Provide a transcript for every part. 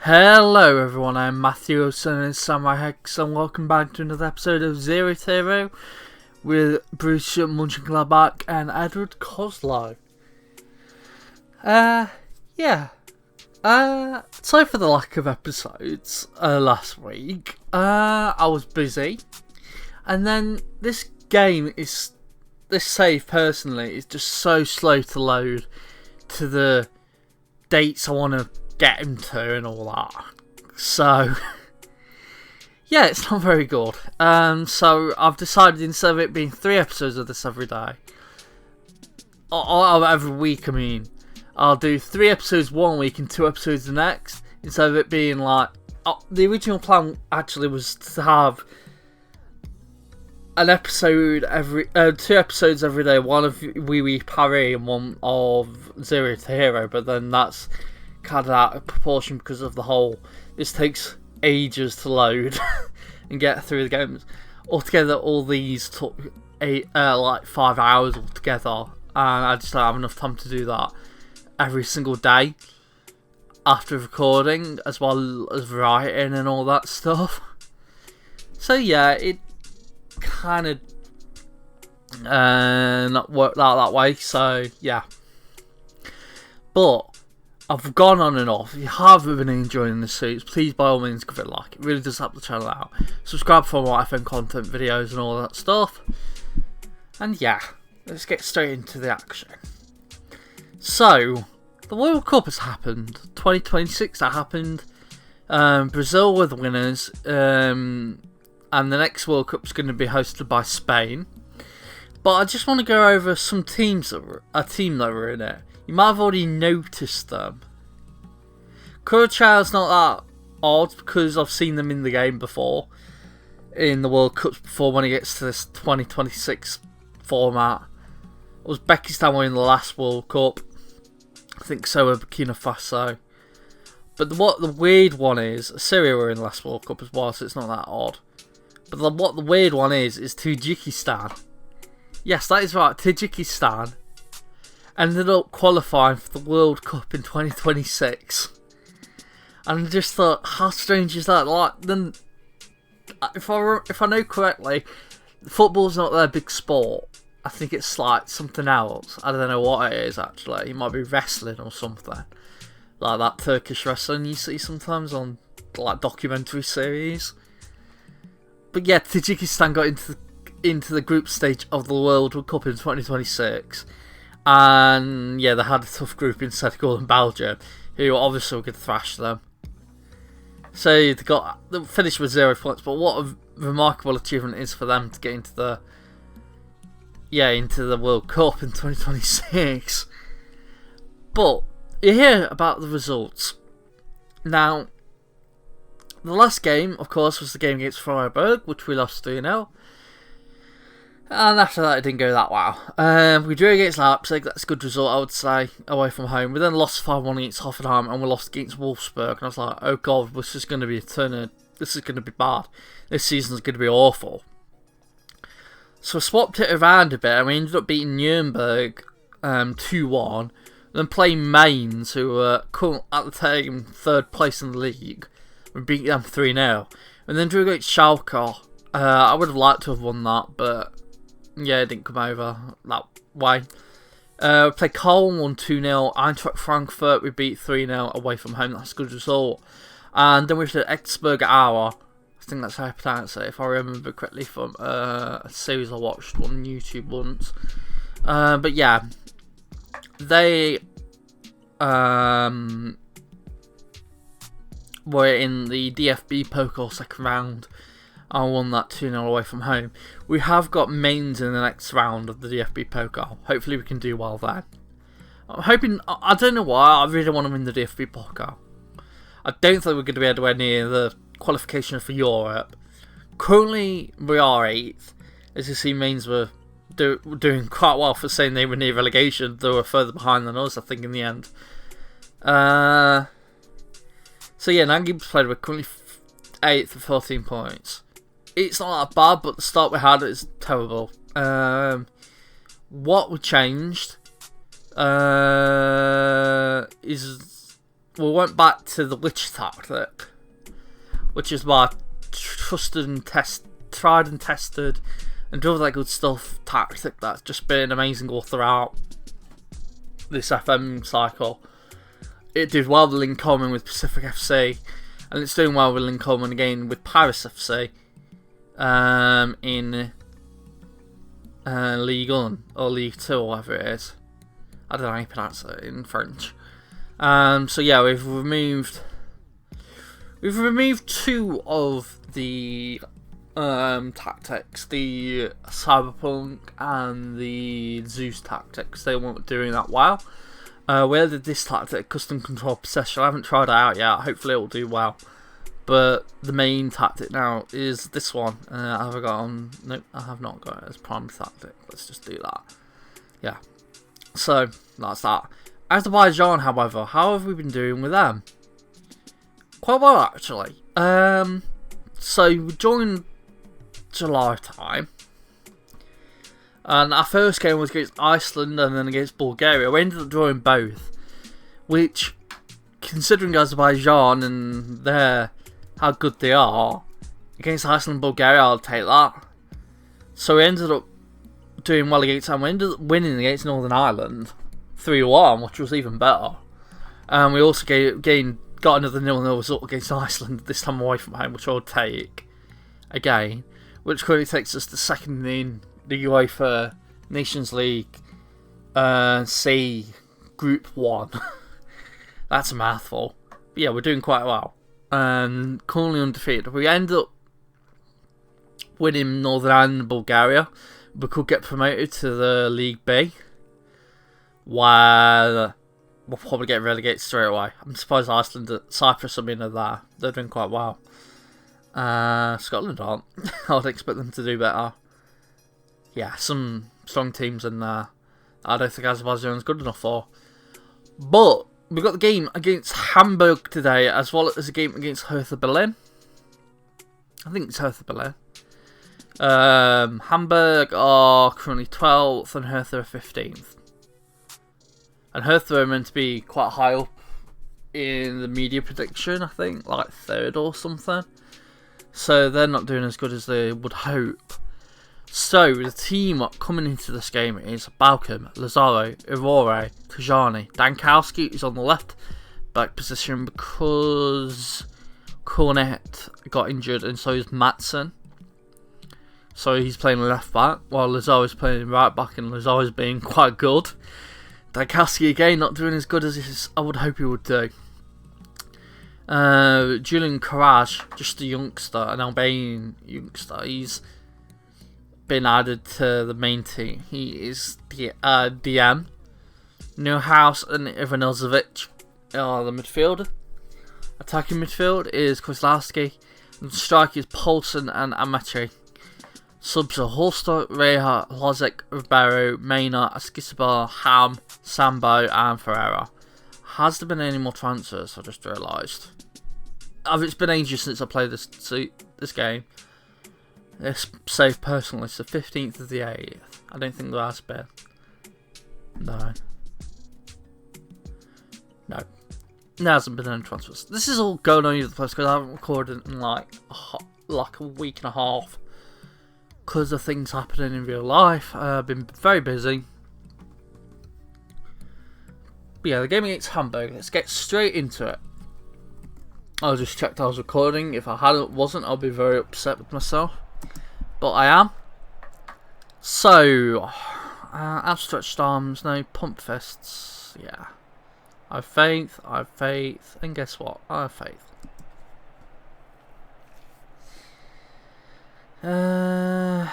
Hello everyone, I'm Matthew, son of SamuraiHex, and welcome back to another episode of Zero to Hero with Borussia Mönchengladbach and Edward Kozlow. Sorry for the lack of episodes last week. I was busy, and then this save personally is just so slow to load to the dates I want to get him to and all that. So yeah, it's not very good. So I've decided, instead of it being 3 episodes of this every day, or every week, I'll do 3 episodes one week and 2 episodes the next, instead of it being like, the original plan actually was to have an episode every 2 episodes every day, one of Wee Wee Paris and one of Zero to Hero, but then that's kind of out of proportion because of the whole, this takes ages to load and get through the games. Altogether, all these took 5 hours altogether, and I just don't have enough time to do that every single day after recording, as well as writing and all that stuff. So yeah, it kind of not worked out that way, so yeah. But I've gone on and off. If you have been enjoying this series, please by all means give it a like. It really does help the channel out. Subscribe for more FM content videos and all that stuff. And yeah, let's get straight into the action. So, the World Cup has happened. 2026 that happened. Brazil were the winners. And the next World Cup is going to be hosted by Spain. But I just want to go over some teams that were in it. You might have already noticed them. Curaçao's not that odd because I've seen them in the game before, in the World Cups before, when it gets to this 2026 format. Uzbekistan were in the last World Cup. I think so were Burkina Faso. But what the weird one is, Syria were in the last World Cup as well, so it's not that odd. But what the weird one is Tajikistan. Yes, that is right, Tajikistan ended up qualifying for the World Cup in 2026. And I just thought, how strange is that? Like, then, if I know correctly, football's not their big sport. I think it's like something else. I don't know what it is actually. It might be wrestling or something, like that Turkish wrestling you see sometimes on like documentary series. But yeah, Tajikistan got into the group stage of the World Cup in 2026. And yeah, they had a tough group in Senegal and Belgium, who obviously could thrash them. So they finished with 0 points, but what a remarkable achievement it is for them to get into the World Cup in 2026. But you hear about the results. Now, the last game, of course, was the game against Freiburg, which we lost 3-0. And after that, it didn't go that well. We drew against Leipzig. That's a good result, I would say, away from home. We then lost 5-1 against Hoffenheim, and we lost against Wolfsburg. And I was like, oh god, this is going to be this is going to be bad. This season's going to be awful. So I swapped it around a bit, and we ended up beating Nuremberg 2-1. Then playing Mainz, who were at the time 3rd place in the league. We beat them 3-0. And then drew against Schalke. I would have liked to have won that, but yeah, it didn't come over that way. We played Cologne, won 2-0. Eintracht Frankfurt, we beat 3-0 away from home. That's a good result. And then we played Exburg Hour. I think that's how I pronounce it, if I remember correctly, from a series I watched on YouTube once. But yeah, they were in the DFB Pokal second round. I won that 2-0 away from home. We have got Mainz in the next round of the DFB Pokal. Hopefully we can do well there. I'm hoping, I don't know why, I really want to win the DFB Pokal. I don't think we're going to be anywhere near the qualification for Europe. Currently we are 8th. As you see, Mainz were doing quite well for saying they were near relegation. They were further behind than us, I think, in the end. So yeah, 9 games played, we're currently 8th with 14 points. It's not that bad, but the start we had is terrible. What we changed is we went back to the witch tactic, which is my tried and tested, and do all that good stuff tactic that's just been amazing all throughout this FM cycle. It did well with Lincoln with Pacific FC, and it's doing well with Lincoln again with Paris FC in Ligue 1 or Ligue 2 or whatever it is. I don't know how you pronounce it in French. So yeah, we've removed 2 of the tactics, the Cyberpunk and the Zeus tactics. They weren't doing that well. We added this tactic, custom control possession. I haven't tried it out yet. Hopefully it will do well. But the main tactic now is this one. Have I got on? Nope, I have not got it as primary tactic. Let's just do that. Yeah. So that's that. Azerbaijan, however, how have we been doing with them? Quite well, actually. So we joined July time, and our first game was against Iceland and then against Bulgaria. We ended up drawing both, which, considering Azerbaijan and how good they are, against Iceland and Bulgaria, I'll take that. So we ended up doing well against them. We ended up winning against Northern Ireland 3-1, which was even better. And we also got another 0-0 result against Iceland, this time away from home, which I'll take again, which currently takes us to second in the UEFA Nations League C Group 1. That's a mouthful. But yeah, we're doing quite well. And currently undefeated. We end up winning Northern Ireland and Bulgaria. We could get promoted to the League B, while we'll probably get relegated straight away. I'm surprised Cyprus are in there. They're doing quite well. Scotland aren't. I'd expect them to do better. Yeah, some strong teams in there. I don't think Azerbaijan's good enough for. But we've got the game against Hamburg today, as well as a game against Hertha Berlin. I think it's Hertha Berlin. Hamburg are currently 12th and Hertha are 15th. And Hertha are meant to be quite high up in the media prediction, I think, like 3rd or something. So they're not doing as good as they would hope. So the team coming into this game is Balcom, Lazaro, Aurore, Tajani, Dankowski is on the left back position because Cornet got injured, and so is Matson. So he's playing left back, while Lazaro is playing right back, and Lazaro is being quite good. Dankowski again not doing as good as I would hope he would do. Julian Courage, just a youngster, an Albanian youngster. He's been added to the main team. He is the DM. Neuhaus and Ivanovic are the midfield. Attacking midfield is Kozlowski. And striker is Poulsen and Amachi. Subs are Holster, Reha, Lozek, Ribeiro, Maynard, Askisaba, Ham, Sambo and Ferreira. Has there been any more transfers? I just realised. It's been ages since I played this game. This save personally, it's the 15th of the 8th. I don't think there has been. No. There hasn't been any transfers. This is all going on the place because I haven't recorded in like a week and a half. Because of things happening in real life. I've been very busy. But yeah, the game against Hamburg. Let's get straight into it. I just checked I was recording. If I wasn't, I'll be very upset with myself. But I am. So, outstretched arms, no pump fists. Yeah. I have faith, and guess what? I have faith. Yeah.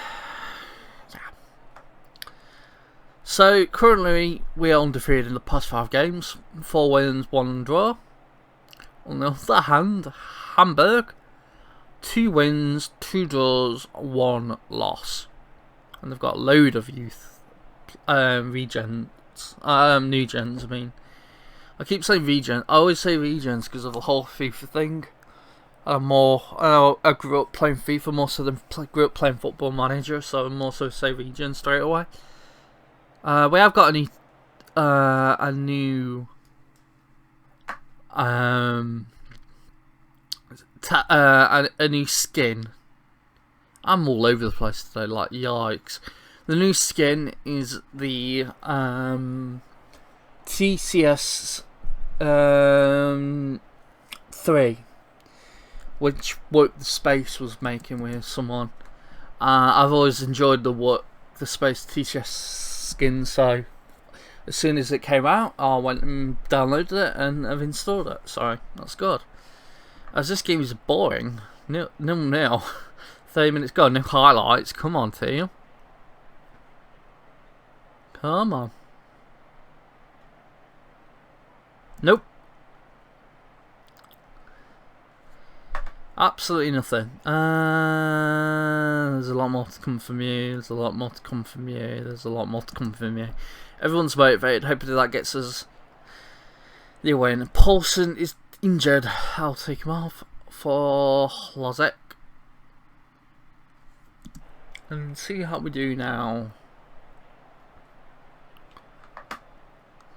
So currently we are undefeated in the past 5 games, 4 wins, 1 draw. On the other hand, Hamburg, 2 wins, 2 draws, 1 loss, and they've got a load of youth, new gens. I mean, I keep saying regen. I always say regens because of the whole FIFA thing. I grew up playing FIFA more so than grew up playing Football Manager, so I'm also say regen straight away. We have got a new a new skin. I'm all over the place today, like yikes. The new skin is the TCS 3, which Work the Space was making with someone. I've always enjoyed the Space TCS skin, so as soon as it came out, I went and downloaded it and I've installed it. So that's good. As this game is boring, nil. 30 minutes gone, no highlights. Come on, team. Come on. Nope. Absolutely nothing. There's a lot more to come from you. There's a lot more to come from you. There's a lot more to come from you. Everyone's motivated. Hopefully that gets us the win. Paulson is injured. I'll take him off for Lozek. And see how we do now.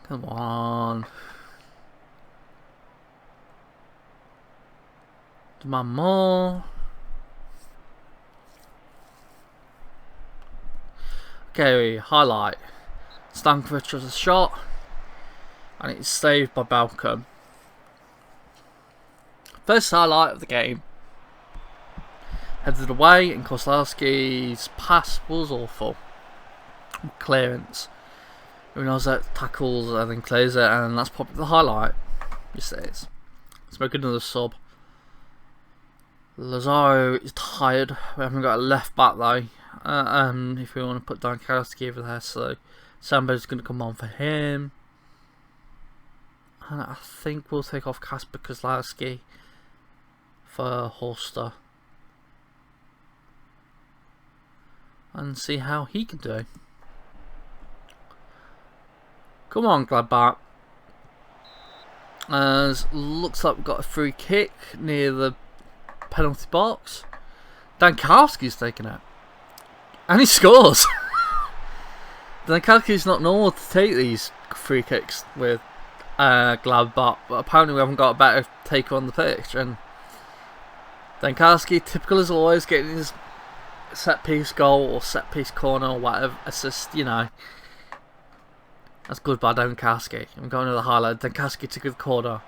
Come on. Demand more. Okay, highlight. Stankovic has a shot. And it's saved by Balcom. First highlight of the game. Headed away, and Kozlowski's pass was awful. Clearance. Unoza tackles and then clears it, and that's probably the highlight. Yes, it is. Let's make another sub. Lazaro is tired. We haven't got a left back though. If we want to put down Kozlowski over there, so Sambo's going to come on for him. And I think we'll take off Kasper Kozlowski for Holster. And see how he can do. Come on, Gladbach. As looks like we've got a free kick near the penalty box. Dankowski's taken it. And he scores! Dankowski's not normal to take these free kicks with Gladbach, but apparently we haven't got a better taker on the pitch. And Dankowski, typical as always, getting his set piece goal or set piece corner or whatever assist, you know. That's good by Dankowski. I'm going to the highlight. Dankowski took the corner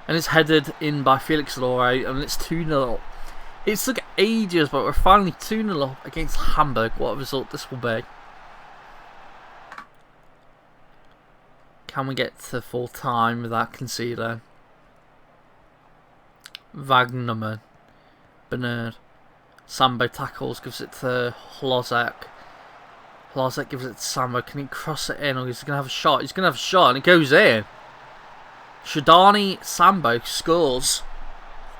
and it's headed in by Felix Lore, and it's 2-0. It took ages, but we're finally 2-0 up against Hamburg. What a result this will be. Can we get to full time without conceding? Wagnerman, Bernard. Sambo tackles, gives it to Hlozek. Hlozek gives it to Sambo. Can he cross it in, or he's going to have a shot? He's going to have a shot, and it goes in. Shadani Sambo scores.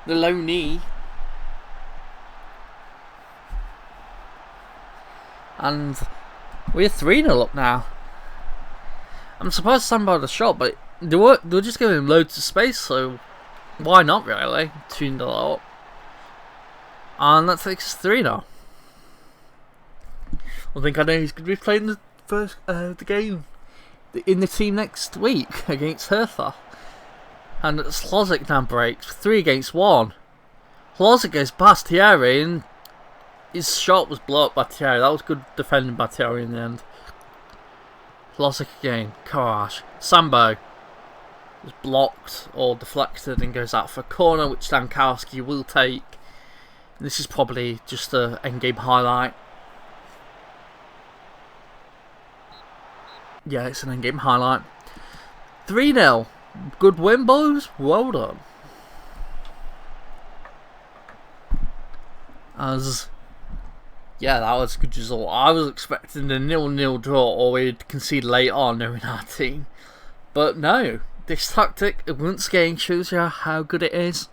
The low knee. And we're 3-0 up now. I'm surprised Sambo had a shot, but they were just giving him loads of space, so why not really? 2-0 up. And that takes us 3-0. I think I know he's going to be playing the first the game in the team next week against Hertha. And Hlozek now breaks 3 against 1. Hlozek goes past Thierry, and his shot was blocked by Thierry. That was good defending by Thierry in the end. Hlozek again. Courage. Sambo was blocked or deflected and goes out for a corner, which Dankowski will take. And this is probably just an end-game highlight. Yeah, it's an end-game highlight. 3-0. Good win, boys. Well done. Yeah, that was a good result. I was expecting a 0-0 draw, or we'd concede late on knowing our team. But no, this tactic once again shows you how good it is.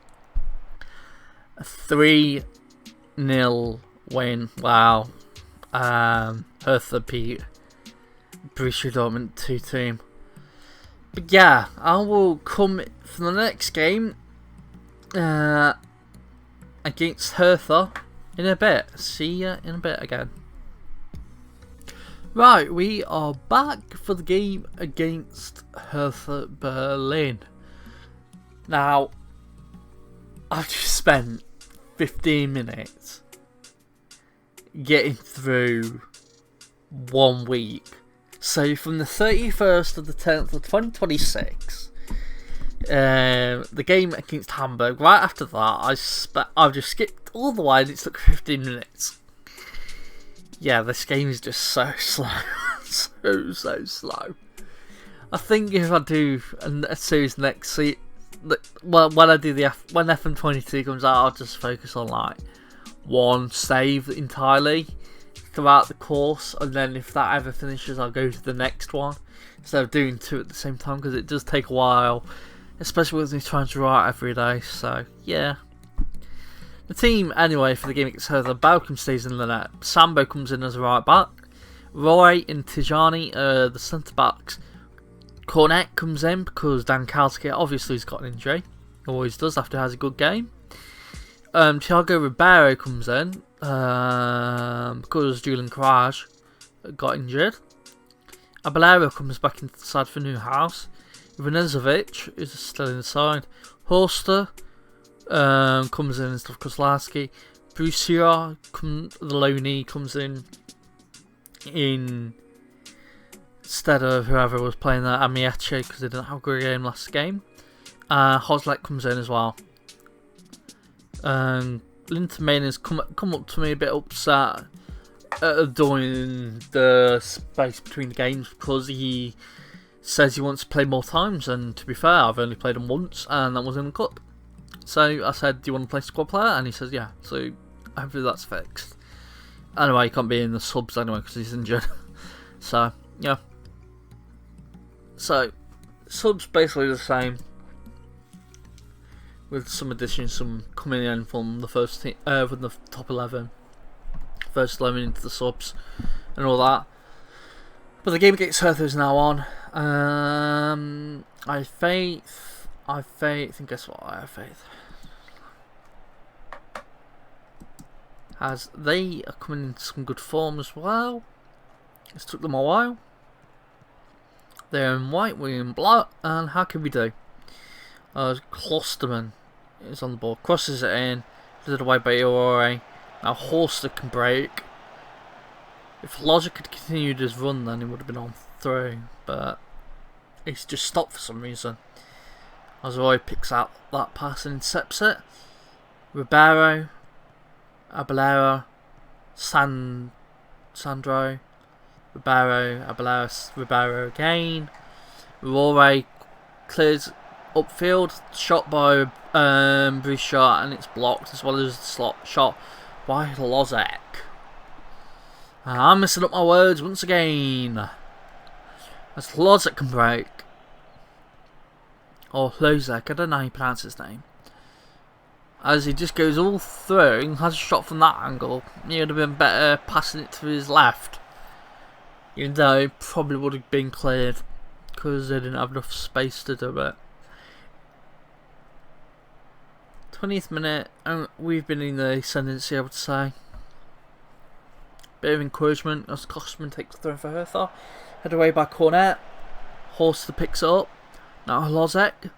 A 3-0 win. Wow. Hertha beat Borussia Dortmund 2-2. But yeah, I will come for the next game against Hertha in a bit. See ya in a bit again. Right, we are back for the game against Hertha Berlin. Now, I've just spent 15 minutes getting through 1 week. So from the 31st of the 10th of 2026, the game against Hamburg, right after that, I've just skipped all the way and it took 15 minutes. Yeah, this game is just so slow. so slow. I think if I do a series next season, well, when FM22 comes out, I'll just focus on like one save entirely throughout the course, and then if that ever finishes, I'll go to the next one instead of doing 2 at the same time, because it does take a while, especially with me trying to write every day. So yeah. The team anyway for the game against Hertha: Balcom stays in the net. Sambo comes in as a right back. Roy and Tijani are the centre backs. Cornet comes in because Dan Kalski obviously has got an injury. Always does after he has a good game. Thiago Ribeiro comes in because Julian Courage got injured. Abelero comes back into the side for Newhouse. Ivanizovic is still in the side. Horster comes in instead of Kozlowski. Borussia, the loanee, comes in instead of whoever was playing there, Amieche, because they didn't have a good game last game. Hoslek comes in as well. Linton Main has come up to me a bit upset at doing the space between the games, because he says he wants to play more times, and to be fair, I've only played him once, and that was in the cup. So I said, do you want to play squad player? And he says, yeah. So hopefully that's fixed. Anyway, he can't be in the subs anyway because he's injured. So, yeah. So, subs basically the same, with some additions, some coming in from the first team, from the top 11, first 11 into the subs, and all that. But the game against Hertha is now on. I have faith, and guess what? I have faith. As they are coming into some good form as well. It's took them a while. They're in white, we're in black, and how can we do? Klosterman is on the ball, crosses it in, did away by Iore. Now Horster can break. If Logic had continued his run, then he would have been on through, but he's just stopped for some reason. As Roy picks out that pass and intercepts it. Ribeiro, Abelero, Sandro, Ribeiro, Abelero, Ribeiro again. Rore clears upfield, shot by Borussia, and it's blocked, as well as the slot shot by Lozek. I'm messing up my words once again. As Lozek can break. Or Lozek, I don't know how you pronounce his name. As he just goes all through and has a shot from that angle. He would have been better passing it to his left. Even though it probably would have been cleared, because they didn't have enough space to do it. 20th minute, and we've been in the ascendancy, I would say. Bit of encouragement as Kostman takes the throw for Hertha. Head away by Cornet. Horster picks it up. Now Lozek,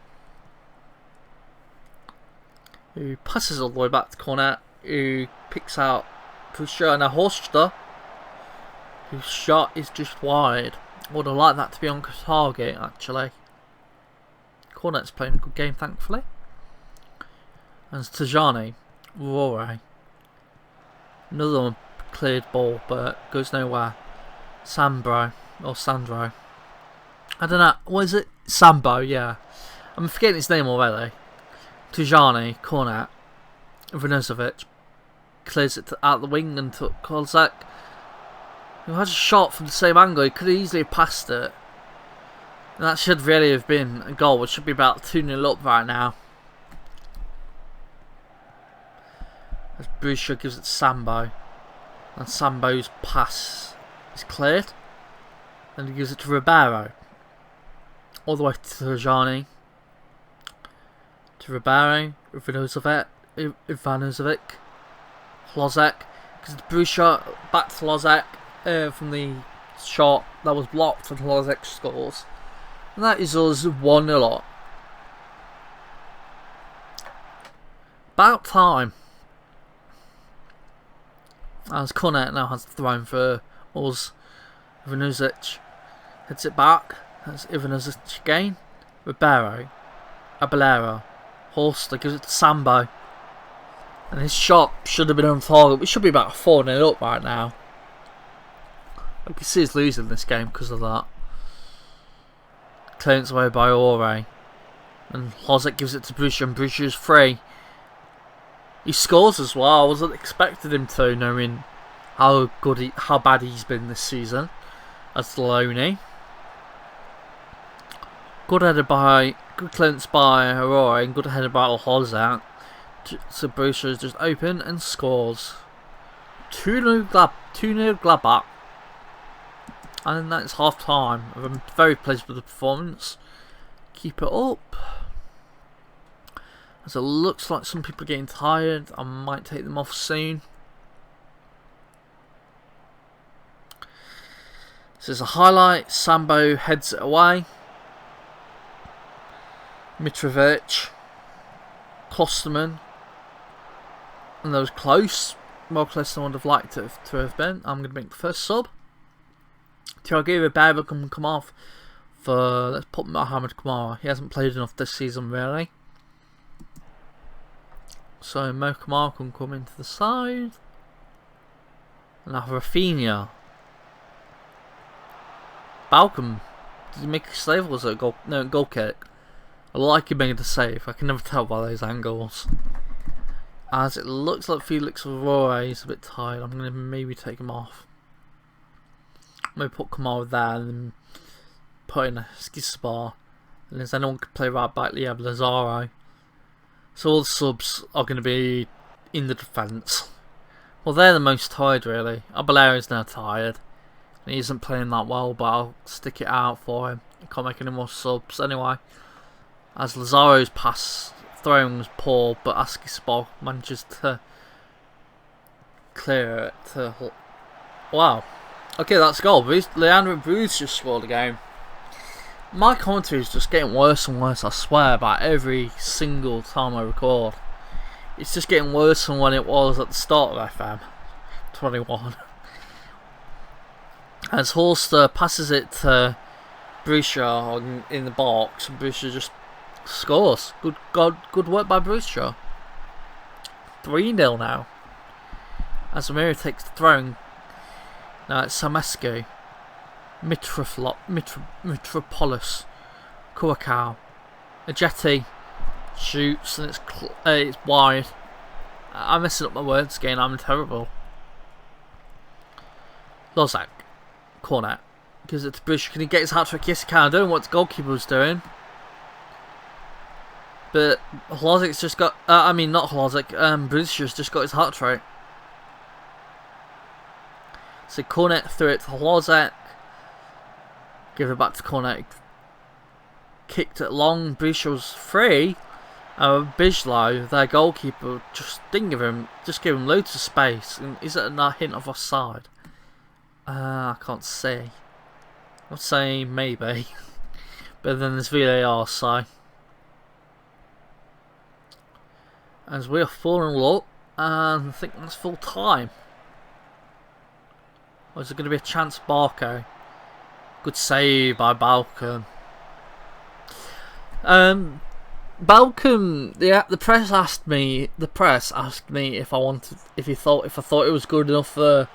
who passes all the way back to Cornet, who picks out Pusher. Now Horster, whose shot is just wide. Would have liked that to be on target, actually. Cornet's playing a good game, thankfully. And Tajani, Rore. Another one cleared ball, but goes nowhere. Sandro. I don't know, what is it? Sambo, yeah. I'm forgetting his name already. Tajani, Cornet, Ivanizovic clears it out the wing and took Kolzak, who has a shot from the same angle. He could easily have passed it. And that should really have been a goal. It should be about 2-0 up right now. As Borussia gives it to Sambo. And Sambo's pass is cleared. And he gives it to Ribeiro. All the way to Tajani. To Ribeiro. Ivanizovic. Lozek. Because the Borussia back to Lozek from the shot that was blocked, and Lozek scores. And that is us 1-0 up. About time. As Cornet now has the throne for us. Ivanuzic heads it back. That's Ivanuzic again. Ribeiro. Abelera. Horster gives it to Sambo. And his shot should have been on target. We should be about 4-0 up right now. I can see he's losing this game because of that. Clearance away by Ore. And Hozek gives it to Borussia, and Borussia's free. He scores as well. I wasn't expecting him to, knowing how bad he's been this season as Deloney. Good clearance by Aurora, and good header by Hozek. So Borussia is just open and scores. 2-0 Gladbach. And that's half time. I'm very pleased with the performance. Keep it up. As it looks like some people are getting tired, I might take them off soon. This is a highlight. Sambo heads it away. Mitrovic. Klosterman. And that was close. More close than I would have liked it to have been. I'm going to make the first sub. Thiago Ribeiro can come off for, let's put Mohamed Kamara. He hasn't played enough this season really. So Mo Kamara can come into the side. And now Rafinha. Balcom. Did he make a save or was it a goal? No, goal kick. I like him making the save. I can never tell by those angles. As it looks like Felix Aurora is a bit tired, I'm going to maybe take him off. Maybe put Kamara there and then put in a Skisbar. And if anyone could play right back, you have Lazaro. So all the subs are going to be in the defence. Well, they're the most tired really. Abelera is now tired. He isn't playing that well, but I'll stick it out for him. I can't make any more subs anyway. As Lazaro's pass throwing was poor, but Askispal manages to clear it to... Wow. Okay, that's a goal. Leandro Bruce just scored a game. My commentary is just getting worse and worse, I swear, about every single time I record. It's just getting worse than when it was at the start of FM21. As Horster passes it to Borussia in the box, and Borussia just scores. Good work by Borussia. 3-0 now. As Amira takes the throwing. Now it's Samescu. Mitropolis. Kuakau. Ajeti shoots and it's wide. I'm messing up my words again, I'm terrible. Lozak. Cornet. Gives it to Bush. Can he get his hat trick? Yes he can. I don't know what the goalkeeper was doing. But Hlozik's just got... not Hlozik. Borussia's just got his hat trick. So Cornet threw it to Hlozik. Give it back to Cornet. Kicked it long. Borussia was free. Bijlow, their goalkeeper, just didn't give him... Just gave him loads of space. And is it a hint of offside? I can't see. I'd say maybe. But then there's VAR, so... As we are falling low, and I think that's full time. Or is it going to be a chance Barco? Good save by Balcom. Balcom, the press asked me if I thought it was good enough for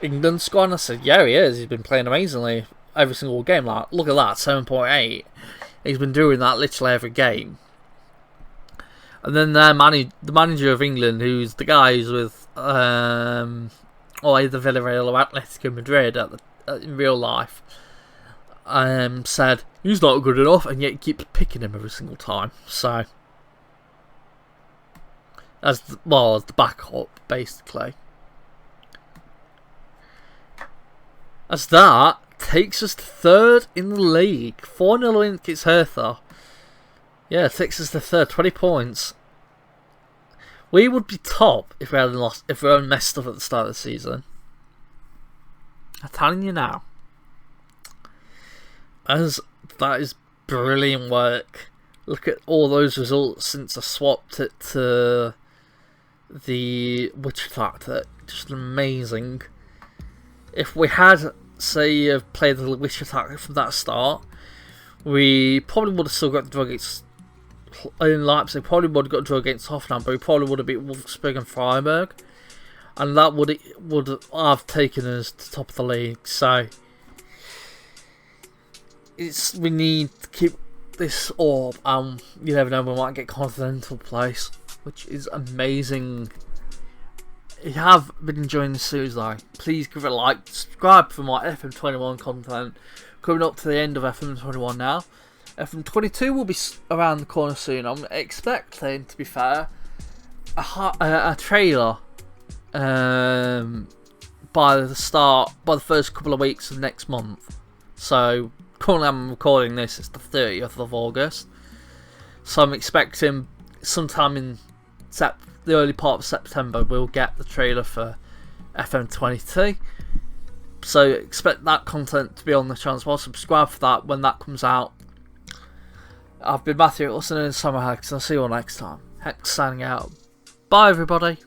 England squad, and I said yeah, he is. He's been playing amazingly every single game. Like, look at that, 7.8. He's been doing that literally every game. And then the manager of England, who's the guy who's with either Villarreal or Atletico Madrid in real life, said he's not good enough, and yet he keeps picking him every single time. So, as the backup, basically. As that takes us to third in the league. 4-0 win against Hertha. Yeah, it takes us to third, 20 points. We would be top if we hadn't lost, if we hadn't messed up at the start of the season. I'm telling you now. As that is brilliant work. Look at all those results since I swapped it to the witch attack, just amazing. If we had, say, played the witch attack from that start, we probably would have still got the draw against in Leipzig, probably would have got a draw against Hoffenheim, but we probably would have beat Wolfsburg and Freiburg, and that would have taken us to top of the league. So we need to keep this up, and you never know, we might get continental place, which is amazing. If you have been enjoying this series though, please give it a like, subscribe for more FM21 content. Coming up to the end of FM21 now. FM22 will be around the corner soon. I'm expecting, to be fair, a trailer by the first couple of weeks of next month. So currently I'm recording this, it's the 30th of August. So I'm expecting sometime in the early part of September we'll get the trailer for FM22. So expect that content to be on the channel as well. Subscribe for that when that comes out. I've been Matthew, listening to SamuraiHex, and I'll see you all next time. Hex signing out. Bye everybody.